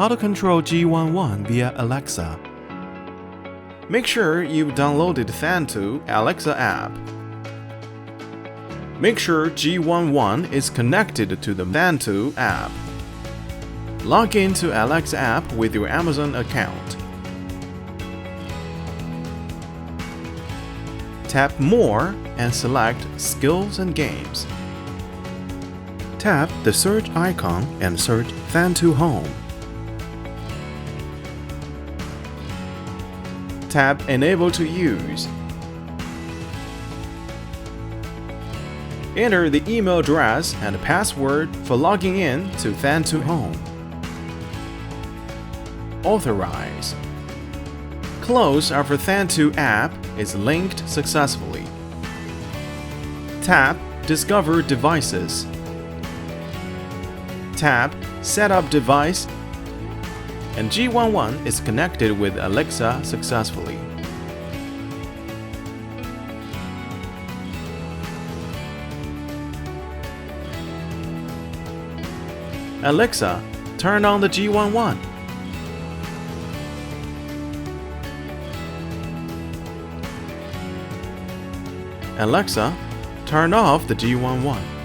How to control G11 via Alexa. Make sure you've downloaded Thamtu Alexa app. Make sure G11 is connected to the Thamtu app. Log into Alexa app with your Amazon account. Tap More and select Skills and Games. Tap the search icon and search Thamtu Home. Tap Enable to Use. Enter the email address and password for logging in to Thamtu Home. Authorize. Close after Thamtu app is linked successfully. Tap Discover Devices. Tap Set up device, and G11 is connected with Alexa successfully. Alexa, turn on the G11. Alexa, turn off the G11.